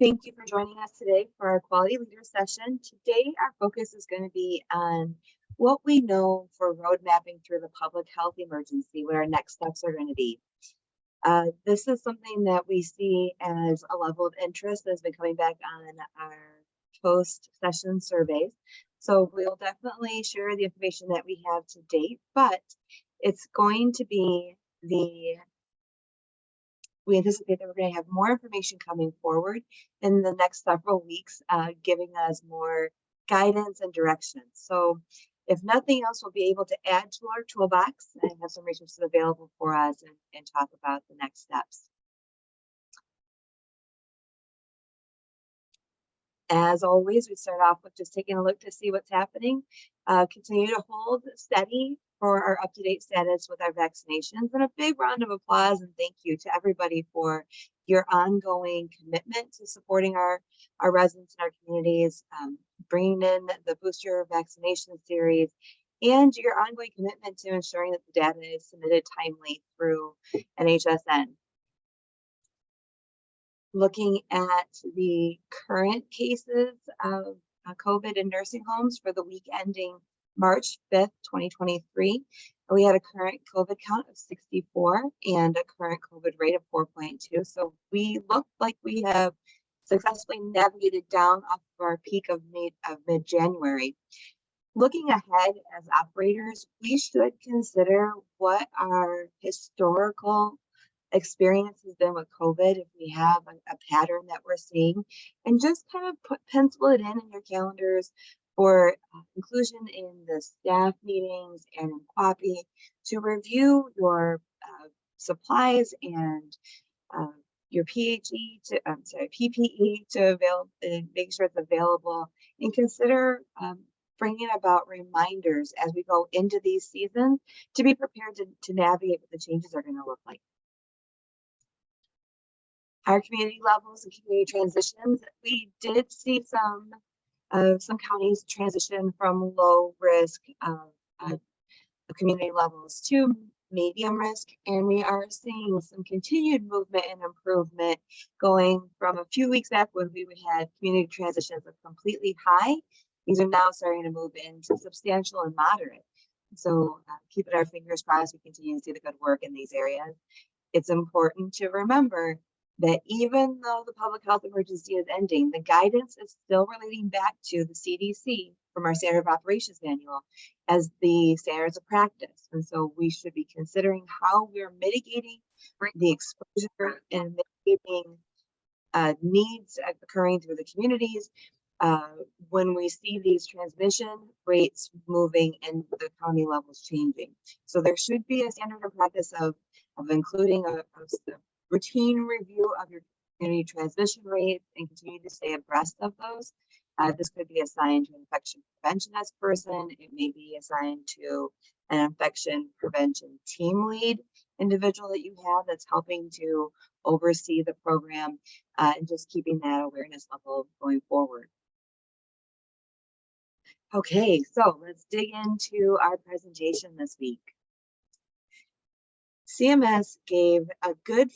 Thank you for joining us today for our Quality Leader session. Today, our focus is going to be on what we know for road mapping through the public health emergency, what our next steps are going to be. This is something that we see as a level of interest that's been coming back on our post-session surveys. So we'll definitely share the information that we have to date, but it's going to be we anticipate that we're going to have more information coming forward in the next several weeks, giving us more guidance and direction. So if nothing else, we'll be able to add to our toolbox and have some resources available for us and talk about the next steps. As always, we start off with just taking a look to see what's happening. Continue to hold steady for our up-to-date status with our vaccinations, and a big round of applause and thank you to everybody for your ongoing commitment to supporting our residents and our communities, bringing in the booster vaccination series, and your ongoing commitment to ensuring that the data is submitted timely through NHSN. Looking at the current cases of COVID in nursing homes for the week ending March 5th, 2023, we had a current COVID count of 64 and a current COVID rate of 4.2. So we look like we have successfully navigated down off of our peak of mid-January. Looking ahead as operators, we should consider what our historical experience has been with COVID, if we have a pattern that we're seeing, and just kind of pencil it in your calendars for inclusion in the staff meetings and in QAPI to review your supplies and your PPE to make sure it's available, and consider bringing about reminders as we go into these seasons to be prepared to navigate what the changes are going to look like. Our community levels and community transitions, we did see some counties transition from low risk community levels to medium risk, and we are seeing some continued movement and improvement going from a few weeks back when we had community transitions of completely high. These are now starting to move into substantial and moderate. So keeping our fingers crossed, we continue to see the good work in these areas. It's important to remember that even though the public health emergency is ending, the guidance is still relating back to the CDC from our standard of operations manual as the standards of practice. And so we should be considering how we're mitigating the exposure and mitigating needs occurring through the communities when we see these transmission rates moving and the county levels changing. So there should be a standard of practice of including a routine review of your community transmission rates and continue to stay abreast of those. This could be assigned to an infection preventionist person. It may be assigned to an infection prevention team lead individual that you have that's helping to oversee the program and just keeping that awareness level going forward. Okay, so let's dig into our presentation this week. CMS gave a good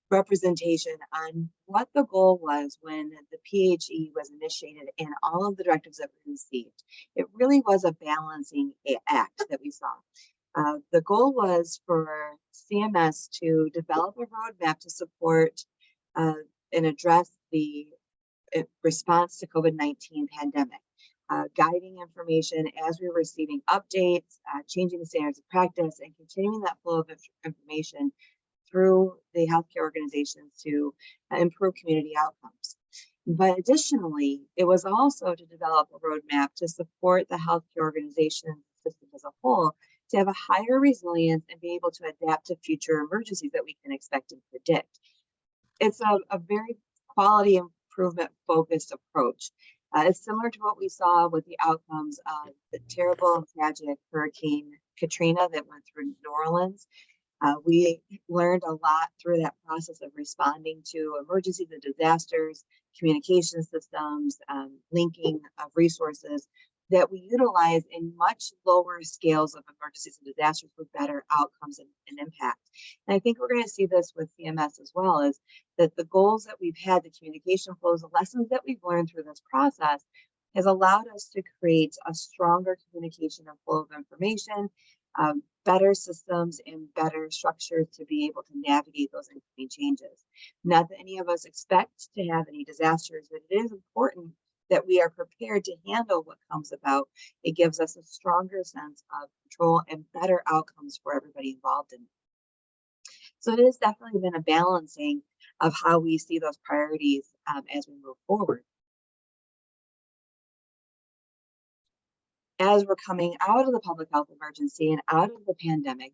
representation on what the goal was when the PHE was initiated and all of the directives that we received. It really was a balancing act that we saw. The goal was for CMS to develop a roadmap to support and address the response to COVID-19 pandemic. Guiding information as we were receiving updates, changing the standards of practice, and continuing that flow of information through the healthcare organizations to improve community outcomes. But additionally, it was also to develop a roadmap to support the healthcare organization system as a whole to have a higher resilience and be able to adapt to future emergencies that we can expect and predict. It's a very quality improvement focused approach. It's similar to what we saw with the outcomes of the terrible and tragic Hurricane Katrina that went through New Orleans. We learned a lot through that process of responding to emergencies and disasters, communication systems, linking of resources that we utilize in much lower scales of emergencies and disasters for better outcomes and impact. And I think we're going to see this with CMS as well, is that the goals that we've had, the communication flows, the lessons that we've learned through this process has allowed us to create a stronger communication and flow of information, better systems and better structures to be able to navigate those incoming changes. Not that any of us expect to have any disasters, but it is important that we are prepared to handle what comes about. It gives us a stronger sense of control and better outcomes for everybody involved in it. So it has definitely been a balancing of how we see those priorities as we move forward. As we're coming out of the public health emergency and out of the pandemic,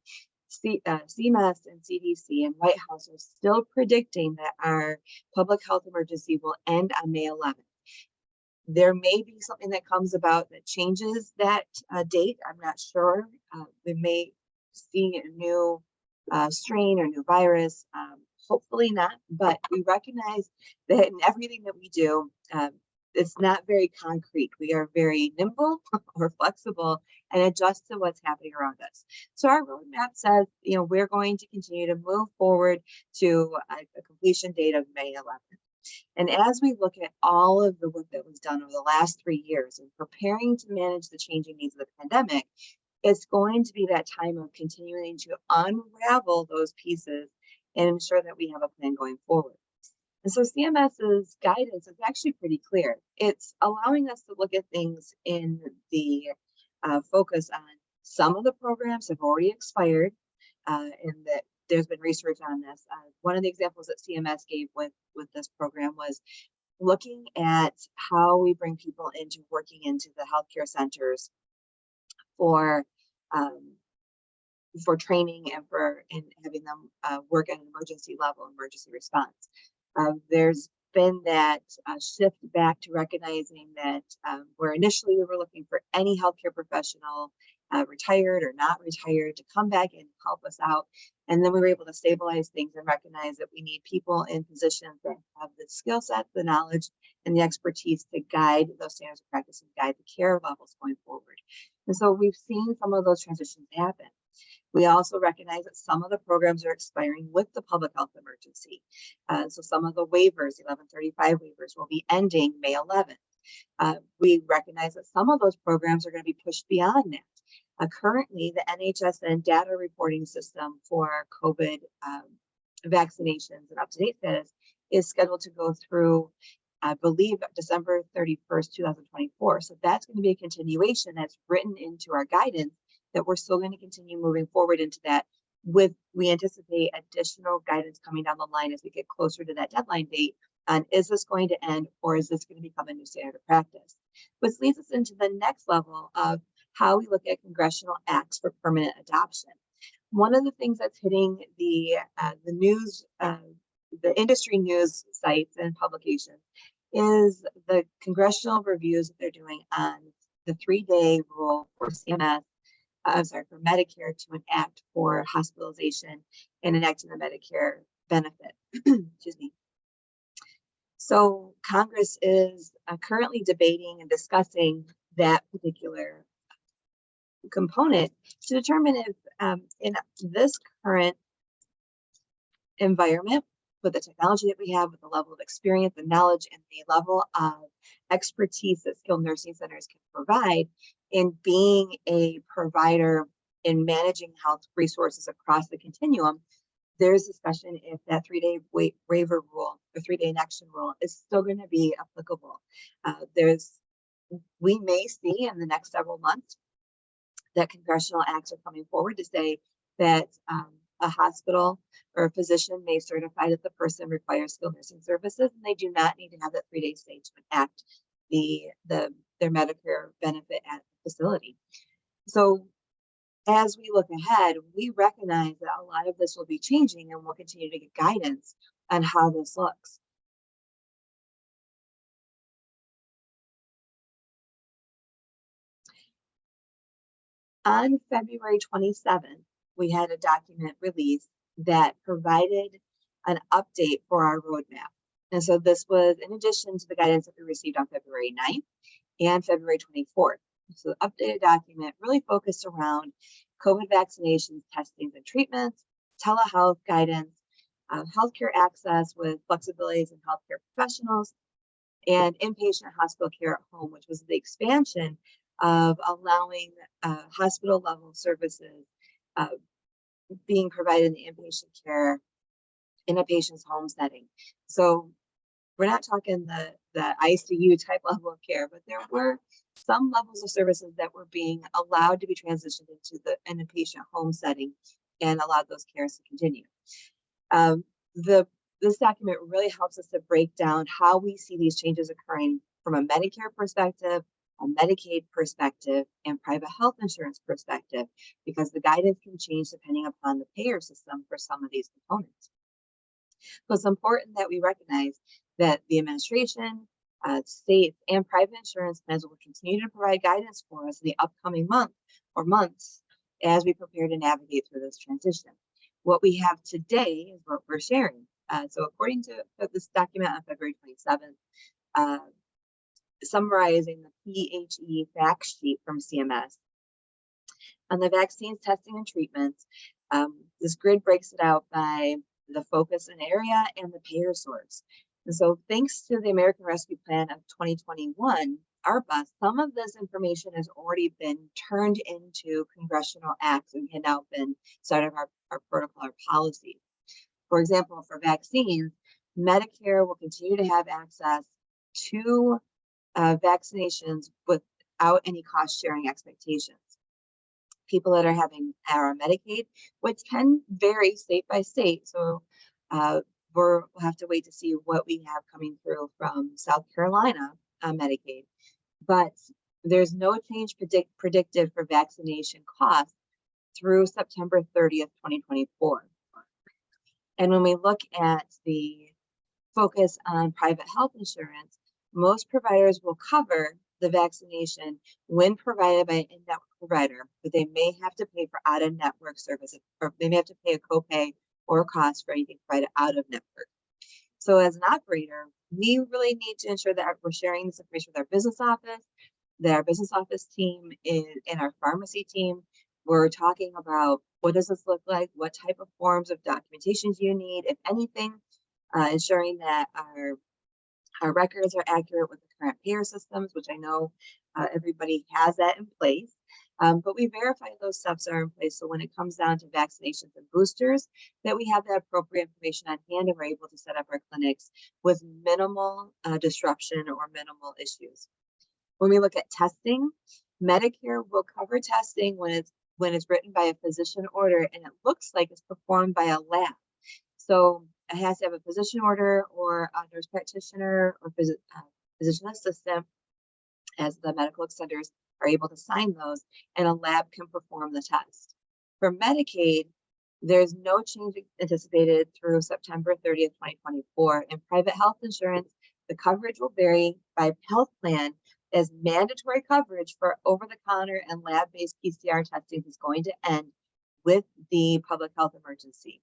CMS and CDC and White House are still predicting that our public health emergency will end on May 11th. There may be something that comes about that changes that date. I'm not sure. We may see a new strain or new virus. Hopefully not, but we recognize that in everything that we do, it's not very concrete. We are very nimble or flexible and adjust to what's happening around us. So our roadmap says, we're going to continue to move forward to a completion date of May 11th. And as we look at all of the work that was done over the last 3 years in preparing to manage the changing needs of the pandemic, it's going to be that time of continuing to unravel those pieces and ensure that we have a plan going forward. And so CMS's guidance is actually pretty clear. It's allowing us to look at things in the focus on some of the programs have already expired, and that there's been research on this. One of the examples that CMS gave with this program was looking at how we bring people into working into the healthcare centers for training and having them work at an emergency level, emergency response. There's been that shift back to recognizing that where initially we were looking for any healthcare professional, retired or not retired, to come back and help us out. And then we were able to stabilize things and recognize that we need people in positions that have the skill set, the knowledge, and the expertise to guide those standards of practice and guide the care levels going forward. And so we've seen some of those transitions happen. We also recognize that some of the programs are expiring with the public health emergency. So some of the waivers, 1135 waivers, will be ending May 11th. We recognize that some of those programs are going to be pushed beyond that. Currently, the NHSN data reporting system for COVID vaccinations and up-to-date status is scheduled to go through, I believe, December 31st, 2024. So that's going to be a continuation that's written into our guidance that we're still going to continue moving forward into that. We anticipate additional guidance coming down the line as we get closer to that deadline date. And is this going to end, or is this going to become a new standard of practice? Which leads us into the next level of how we look at congressional acts for permanent adoption. One of the things that's hitting the news, the industry news sites and publications, is the congressional reviews that they're doing on the 3-day rule for CMS. For Medicare to enact for hospitalization and enacting the Medicare benefit. Excuse me. So Congress is currently debating and discussing that particular component to determine if in this current environment, with the technology that we have, with the level of experience and knowledge and the level of expertise that skilled nursing centers can provide in being a provider in managing health resources across the continuum, there's discussion if that 3-day waiver rule or 3-day inaction rule is still going to be applicable. We may see in the next several months that congressional acts are coming forward to say that a hospital or a physician may certify that the person requires skilled nursing services, and they do not need to have that 3-day stay to enact their Medicare benefit at the facility. So as we look ahead, we recognize that a lot of this will be changing, and we'll continue to get guidance on how this looks. On February 27th, we had a document released that provided an update for our roadmap. And so this was in addition to the guidance that we received on February 9th and February 24th. So the updated document really focused around COVID vaccinations, testings, and treatments, telehealth guidance, healthcare access with flexibilities in healthcare professionals, and inpatient hospital care at home, which was the expansion of allowing hospital level services uh, being provided in the inpatient care in a patient's home setting. So we're not talking the ICU type level of care, but there were some levels of services that were being allowed to be transitioned into the inpatient home setting and allowed those cares to continue. Um, this document really helps us to break down how we see these changes occurring from a Medicare perspective, a Medicaid perspective, and private health insurance perspective, because the guidance can change depending upon the payer system for some of these components. So it's important that we recognize that the administration, states, and private insurance plans will continue to provide guidance for us in the upcoming month or months as we prepare to navigate through this transition. What we have today is what we're sharing. So according to this document on February 27th, summarizing the PHE fact sheet from CMS on the vaccines, testing, and treatments, this grid breaks it out by the focus and area and the payer source. And so thanks to the American Rescue Plan of 2021, ARPA, some of this information has already been turned into congressional acts and can now been sort of our protocol or policy. For example, for vaccines, Medicare will continue to have access to vaccinations without any cost sharing expectations. People that are on Medicaid, which can vary state by state. So we'll have to wait to see what we have coming through from South Carolina on Medicaid. But there's no change predicted for vaccination costs through September 30th, 2024. And when we look at the focus on private health insurance, most providers will cover the vaccination when provided by an in-network provider, but they may have to pay for out-of-network services, or they may have to pay a copay or a cost for anything provided out of network. So as an operator, we really need to ensure that we're sharing this information with our business office, that our business office team and our pharmacy team. We're talking about what does this look like, what type of forms of documentation do you need, if anything, ensuring that our records are accurate with the current payer systems, which I know everybody has that in place. But we verify those steps are in place. So when it comes down to vaccinations and boosters, that we have that appropriate information on hand and we're able to set up our clinics with minimal disruption or minimal issues. When we look at testing, Medicare will cover testing when it's written by a physician order and it looks like it's performed by a lab. So it has to have a physician order or a nurse practitioner or physician assistant, as the medical extenders are able to sign those, and a lab can perform the test. For Medicaid, there's no change anticipated through September 30th, 2024. In private health insurance, the coverage will vary by health plan, as mandatory coverage for over-the-counter and lab-based PCR testing is going to end with the public health emergency.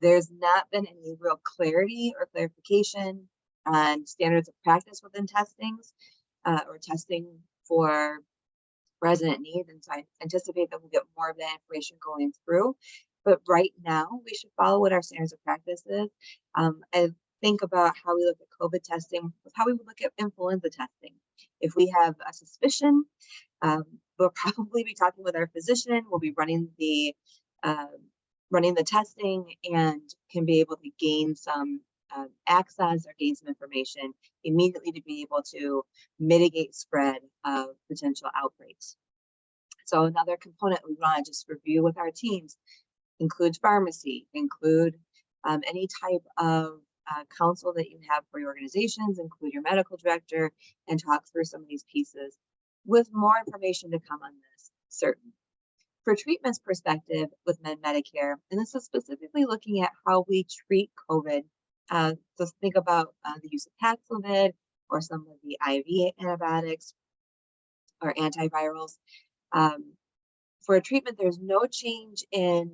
There's not been any real clarity or clarification on standards of practice within testings or testing for resident need. And so I anticipate that we'll get more of that information going through. But right now, we should follow what our standards of practice is. I think about how we look at COVID testing, how we would look at influenza testing. If we have a suspicion, we'll probably be talking with our physician. We'll be running the testing and can be able to gain some access or gain some information immediately to be able to mitigate spread of potential outbreaks. So another component we want to just review with our teams includes pharmacy, include any type of counsel that you have for your organizations, include your medical director, and talk through some of these pieces with more information to come on this, certain. For treatments perspective with Medicare, and this is specifically looking at how we treat COVID. So think about the use of Paxlovid or some of the IV antibiotics or antivirals. For a treatment, there's no change in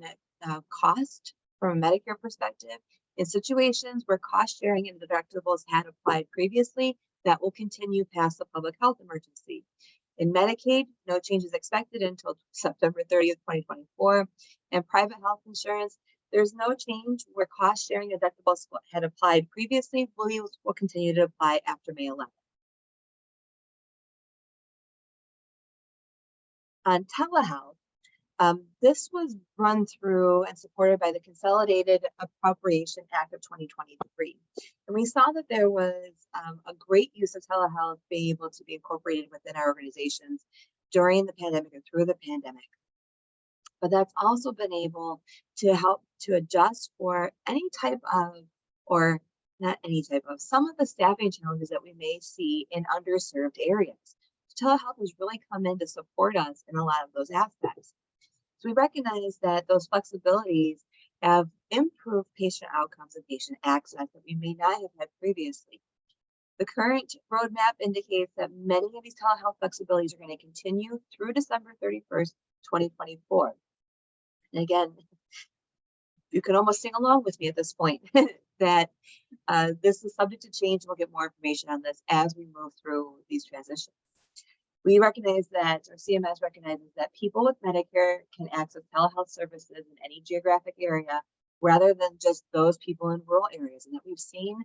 cost from a Medicare perspective. In situations where cost sharing and deductibles had applied previously, that will continue past the public health emergency. In Medicaid, no change is expected until September 30th, 2024. And private health insurance, there's no change where cost sharing deductibles had applied previously will continue to apply after May 11th. On telehealth, this was run through and supported by the Consolidated Appropriation Act of 2023. And we saw that there was a great use of telehealth being able to be incorporated within our organizations during the pandemic and through the pandemic. But that's also been able to help to adjust for any type of, or not any type of, some of the staffing challenges that we may see in underserved areas. Telehealth has really come in to support us in a lot of those aspects. So we recognize that those flexibilities have improved patient outcomes and patient access that we may not have had previously. The current roadmap indicates that many of these telehealth flexibilities are going to continue through December 31st, 2024. And again, you can almost sing along with me at this point that this is subject to change. We'll get more information on this as we move through these transitions. We recognize that, or CMS recognizes that people with Medicare can access telehealth services in any geographic area rather than just those people in rural areas, and that we've seen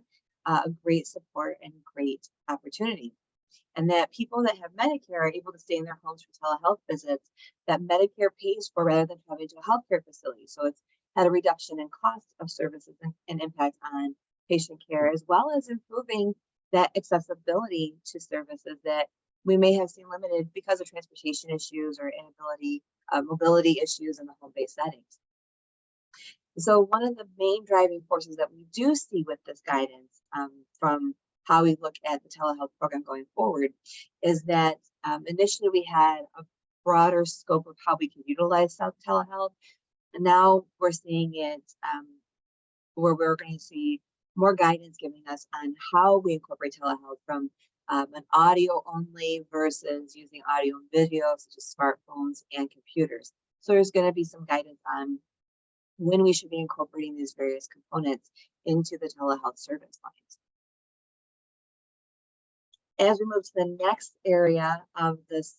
a great support and great opportunity. And that people that have Medicare are able to stay in their homes for telehealth visits that Medicare pays for rather than traveling to a healthcare facility. So it's had a reduction in cost of services and impact on patient care, as well as improving that accessibility to services that we may have seen limited because of transportation issues or inability, mobility issues in the home-based settings. So one of the main driving forces that we do see with this guidance from how we look at the telehealth program going forward is that initially we had a broader scope of how we can utilize telehealth. And now we're seeing it where we're going to see more guidance giving us on how we incorporate telehealth from an audio only versus using audio and video, such as smartphones and computers. So there's going to be some guidance on when we should be incorporating these various components into the telehealth service lines. As we move to the next area of this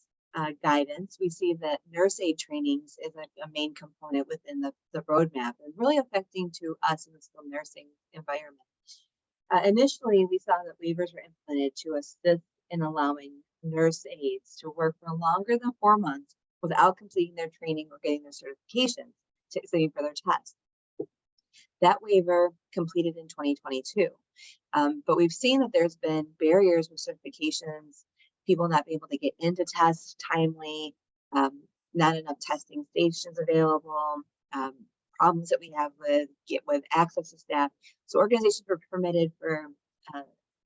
guidance, we see that nurse aid trainings is a main component within the roadmap and really affecting to us in the skilled nursing environment. Initially, we saw that waivers were implemented to assist in allowing nurse aides to work for longer than 4 months without completing their training or getting their certifications, sitting for their test. That waiver completed in 2022. But we've seen that there's been barriers with certifications, people not being able to get into tests timely, not enough testing stations available, problems that we have with access to staff. So organizations were permitted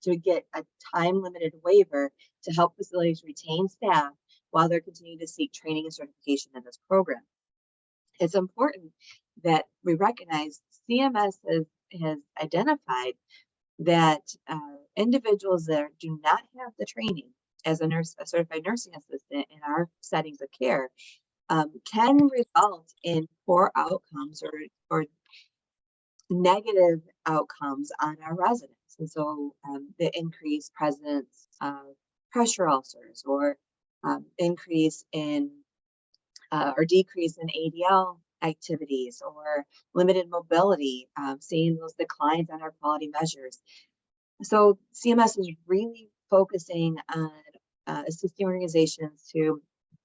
to get a time-limited waiver to help facilities retain staff while they're continuing to seek training and certification in this program. It's important that we recognize CMS has identified that individuals that do not have the training as a certified nursing assistant in our settings of care can result in poor outcomes or negative outcomes on our residents. And so the increased presence of pressure ulcers or increase in or decrease in ADL activities or limited mobility, seeing those declines on our quality measures. So CMS is really focusing on assisting organizations to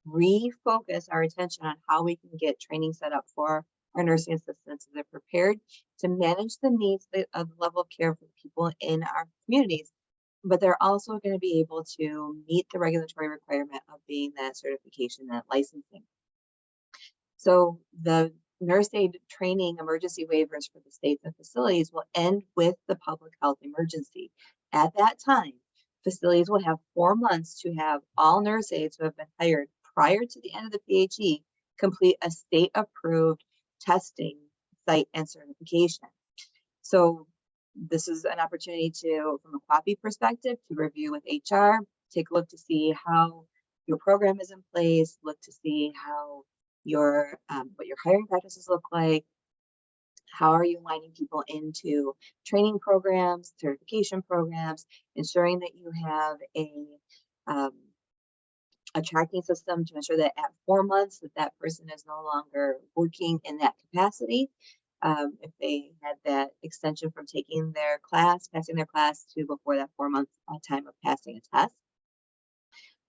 refocus our attention on how we can get training set up for our nursing assistants so they're prepared to manage the needs of the level of care for people in our communities, but they're also going to be able to meet the regulatory requirement of being that certification, that licensing. So the nurse aid training emergency waivers for the states and facilities will end with the public health emergency. At that time, facilities will have 4 months to have all nurse aides who have been hired prior to the end of the PHE complete a state-approved testing site and certification. So this is an opportunity to, from a QAPI perspective, to review with HR, take a look to see how your program is in place, look to see how your what your hiring practices look like, how are you lining people into training programs, certification programs, ensuring that you have a tracking system to ensure that at 4 months that person is no longer working in that capacity. If they had that extension from taking their class, passing their class to before that 4 month time of passing a test.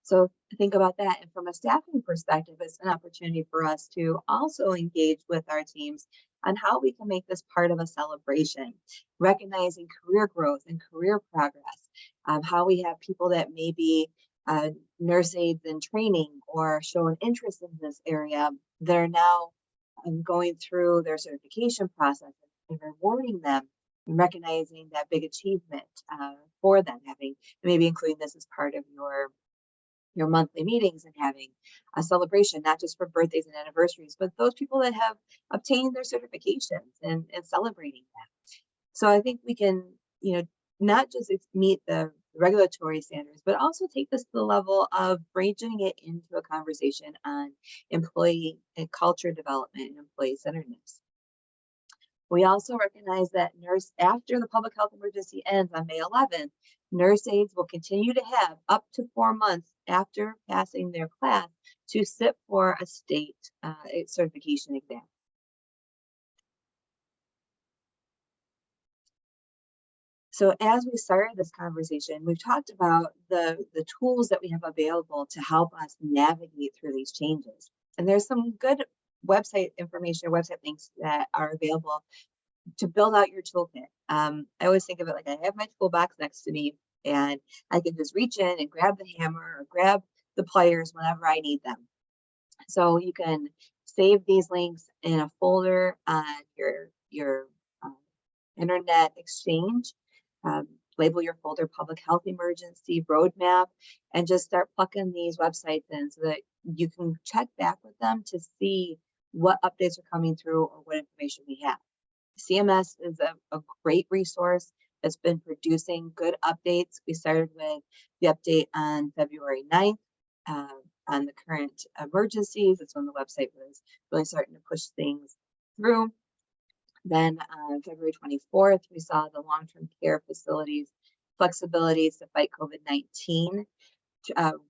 So think about that. And from a staffing perspective, it's an opportunity for us to also engage with our teams on how we can make this part of a celebration, recognizing career growth and career progress, how we have people that may be nurse aides in training or show an interest in this area that are now going through their certification process and rewarding them and recognizing that big achievement for them, having maybe including this as part of your monthly meetings and having a celebration, not just for birthdays and anniversaries, but those people that have obtained their certifications and celebrating that. So I think we can, not just meet the regulatory standards, but also take this to the level of bridging it into a conversation on employee and culture development and employee centeredness. We also recognize that after the public health emergency ends on May 11th, nurse aides will continue to have up to 4 months after passing their class to sit for a state certification exam. So as we started this conversation, we've talked about the tools that we have available to help us navigate through these changes. And there's some good website information or website links that are available to build out your toolkit. I always think of it like I have my toolbox next to me and I can just reach in and grab the hammer or grab the pliers whenever I need them. So you can save these links in a folder on your internet exchange. Label your folder public health emergency roadmap and just start plucking these websites in so that you can check back with them to see what updates are coming through or what information we have. CMS is a great resource that's been producing good updates. We started with the update on February 9th on the current emergencies. That's when the website was really starting to push things through. Then on February 24th, we saw the long-term care facilities flexibilities to fight COVID-19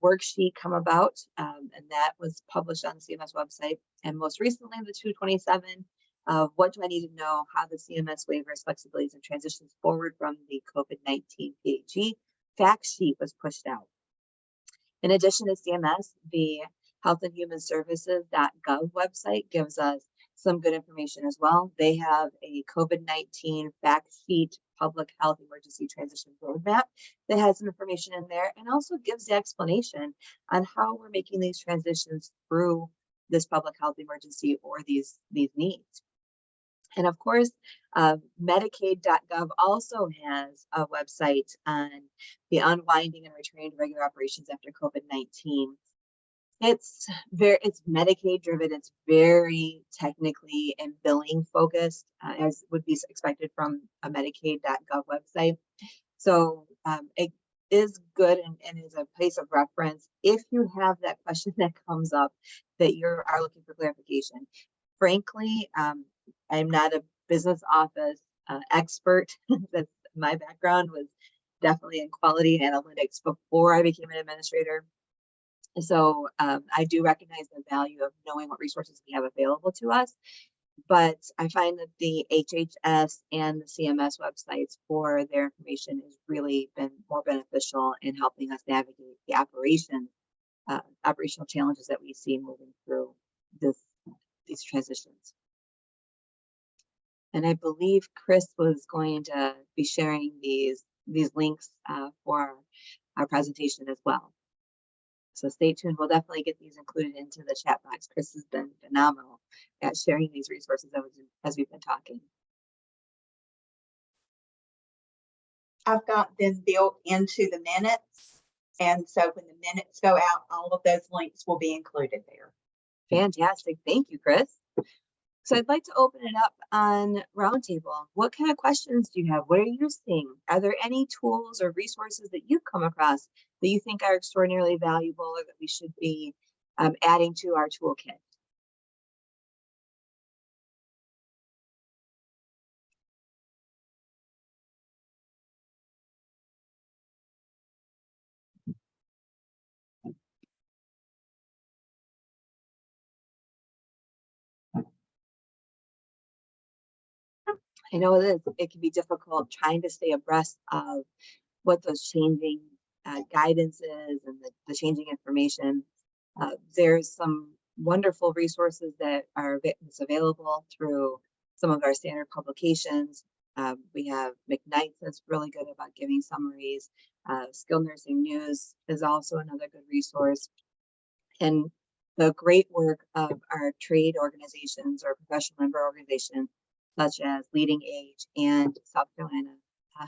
worksheet come about, and that was published on the CMS website. And most recently, the 227 of what do I need to know, how the CMS waivers, flexibilities, and transitions forward from the COVID-19 PHE fact sheet was pushed out. In addition to CMS, the Health and Human Services.gov website gives us some good information as well. They have a COVID-19 fact sheet public health emergency transition roadmap that has some information in there and also gives the explanation on how we're making these transitions through this public health emergency or these needs. And of course, Medicaid.gov also has a website on the unwinding and returning to regular operations after COVID-19. It's Medicaid driven. It's very technically and billing focused, as would be expected from a Medicaid.gov website. So it is good and is a place of reference if you have that question that comes up that you are looking for clarification. Frankly, I'm not a business office expert. That's my background was definitely in quality analytics before I became an administrator. So I do recognize the value of knowing what resources we have available to us, but I find that the HHS and the CMS websites for their information has really been more beneficial in helping us navigate the operational challenges that we see moving through these transitions. And I believe Chris was going to be sharing these links for our presentation as well. So stay tuned. We'll definitely get these included into the chat box. Chris has been phenomenal at sharing these resources as we've been talking. I've got them built into the minutes. And so when the minutes go out, all of those links will be included there. Fantastic. Thank you, Chris. So I'd like to open it up on Roundtable. What kind of questions do you have? What are you seeing? Are there any tools or resources that you've come across that you think are extraordinarily valuable or that we should be adding to our toolkit? I know that it can be difficult trying to stay abreast of what those changing guidance is and the changing information. There's some wonderful resources that are available through some of our standard publications. We have McKnight's that's really good about giving summaries. Skilled Nursing News is also another good resource. And the great work of our trade organizations or professional member organizations, such as Leading Age and South Carolina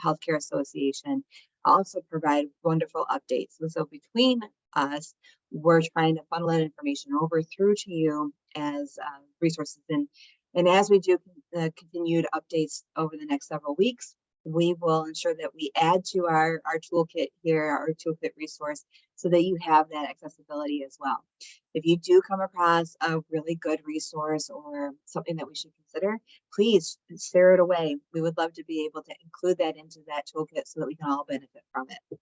Healthcare Association, also provide wonderful updates. And so between us, we're trying to funnel that information over through to you as resources. And as we do continued updates over the next several weeks, we will ensure that we add to our toolkit here, our toolkit resource, so that you have that accessibility as well. If you do come across a really good resource or something that we should consider, please share it away. We would love to be able to include that into that toolkit so that we can all benefit from it.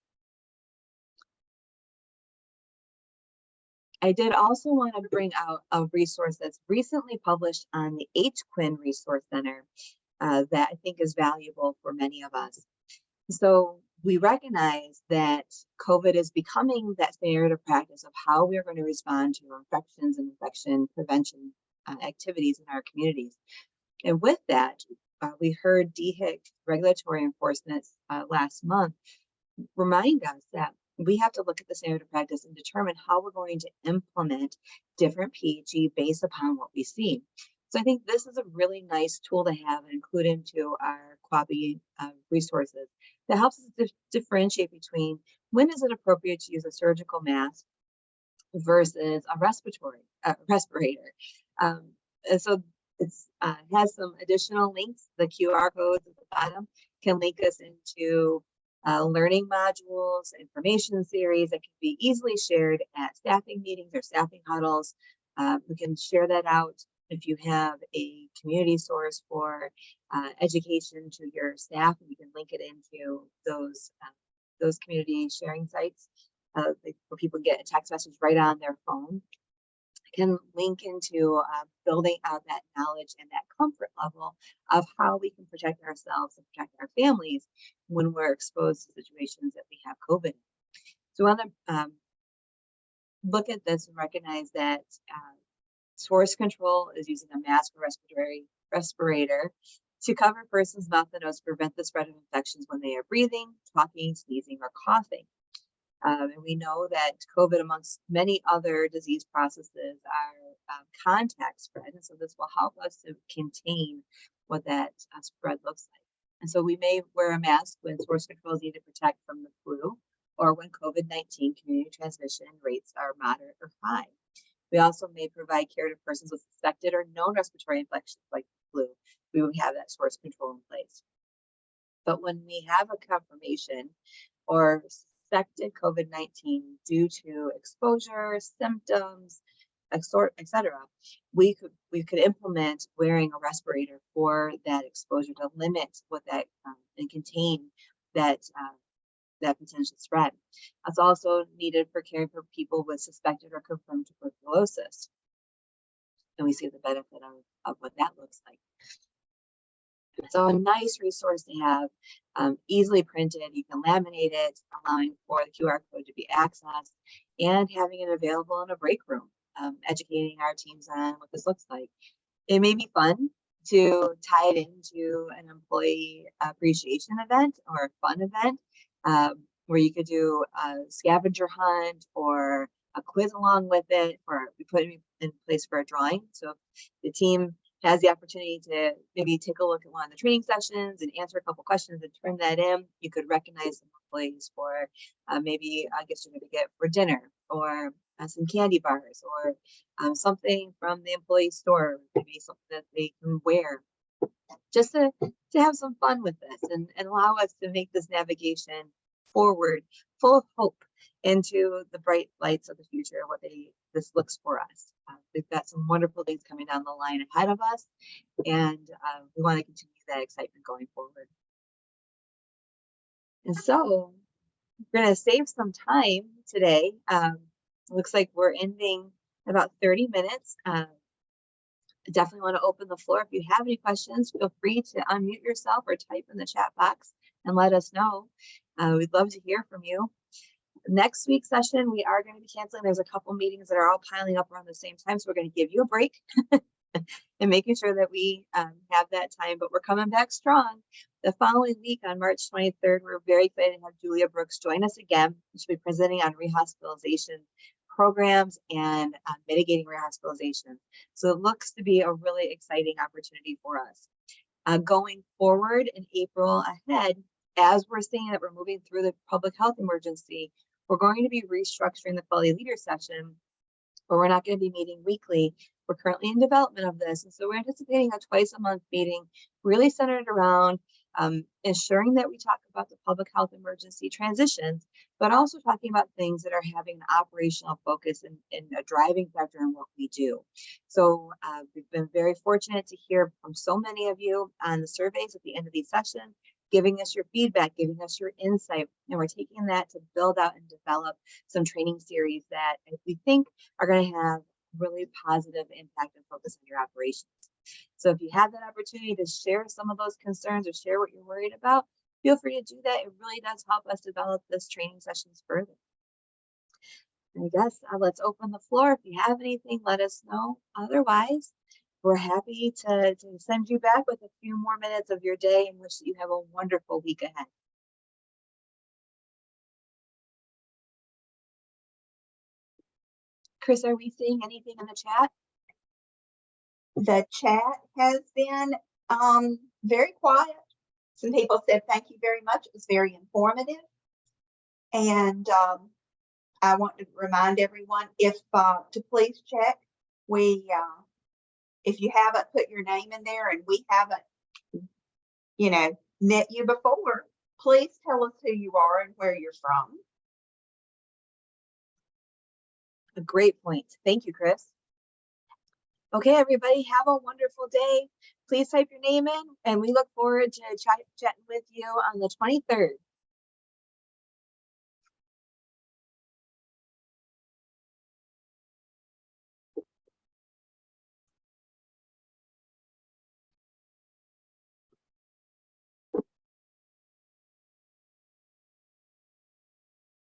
I did also want to bring out a resource that's recently published on the HQuinn Resource Center that I think is valuable for many of us. So we recognize that COVID is becoming that standard of practice of how we're going to respond to infections and infection prevention activities in our communities. And with that, we heard DHIC regulatory enforcement last month remind us that we have to look at the standard of practice and determine how we're going to implement different PHE based upon what we see. So I think this is a really nice tool to have and include into our QAPI resources that helps us differentiate between when is it appropriate to use a surgical mask versus a respirator. And so it has some additional links. The QR codes at the bottom can link us into learning modules, information series that can be easily shared at staffing meetings or staffing huddles. We can share that out if you have a community source for education to your staff, and you can link it into those community sharing sites where people get a text message right on their phone. Can link into building out that knowledge and that comfort level of how we can protect ourselves and protect our families when we're exposed to situations that we have COVID. So we want to look at this and recognize that source control is using a mask or respirator to cover a person's mouth and nose to prevent the spread of infections when they are breathing, talking, sneezing, or coughing. And we know that COVID, amongst many other disease processes, are contact spread. And so this will help us to contain what that spread looks like. And so we may wear a mask when source controls need to protect from the flu or when COVID-19 community transmission rates are moderate or high. We also may provide care to persons with suspected or known respiratory infections like flu. We would have that source control in place. But when we have a confirmation or suspected COVID-19 due to exposure, symptoms, etc., we could implement wearing a respirator for that exposure to limit what that and contain that potential spread. That's also needed for caring for people with suspected or confirmed tuberculosis. And we see the benefit of what that looks like. So a nice resource to have, easily printed. You can laminate it, allowing for the QR code to be accessed and having it available in a break room, educating our teams on what this looks like. It may be fun to tie it into an employee appreciation event or a fun event where you could do a scavenger hunt or a quiz along with it, or we put it in place for a drawing. So if the team has the opportunity to maybe take a look at one of the training sessions and answer a couple questions and turn that in, you could recognize some employees for maybe a gift certificate for dinner, or some candy bars, or something from the employee store, maybe something that they can wear, just to have some fun with this and allow us to make this navigation forward full of hope into the bright lights of the future, what this looks for us. We've got some wonderful things coming down the line ahead of us, and we want to continue that excitement going forward. And so we're going to save some time today. Looks like we're ending about 30 minutes. definitely want to open the floor. If you have any questions, feel free to unmute yourself or type in the chat box and let us know. We'd love to hear from you. Next week's session, we are going to be canceling. There's a couple meetings that are all piling up around the same time, so we're going to give you a break and making sure that we have that time, but we're coming back strong. The following week on March 23rd, we're very excited to have Julia Brooks join us again. She'll be presenting on rehospitalization programs and mitigating rehospitalization. So it looks to be a really exciting opportunity for us. Going forward in April ahead, as we're seeing that we're moving through the public health emergency, we're going to be restructuring the quality leader session, but we're not going to be meeting weekly. We're currently in development of this. And so we're anticipating a twice a month meeting, really centered around ensuring that we talk about the public health emergency transitions, but also talking about things that are having an operational focus and a driving factor in what we do. So we've been very fortunate to hear from so many of you on the surveys at the end of these sessions, giving us your feedback, giving us your insight, and we're taking that to build out and develop some training series that we think are going to have really positive impact and focus on your operations. So if you have that opportunity to share some of those concerns or share what you're worried about, feel free to do that. It really does help us develop this training sessions further. I guess let's open the floor. If you have anything, let us know. Otherwise, we're happy to send you back with a few more minutes of your day and wish that you have a wonderful week ahead. Chris, are we seeing anything in the chat? The chat has been very quiet. Some people said thank you very much. It was very informative. And I want to remind everyone to please check. If you haven't put your name in there and we haven't, met you before, please tell us who you are and where you're from. A great point. Thank you, Chris. Okay, everybody, have a wonderful day. Please type your name in, and we look forward to chatting with you on the 23rd.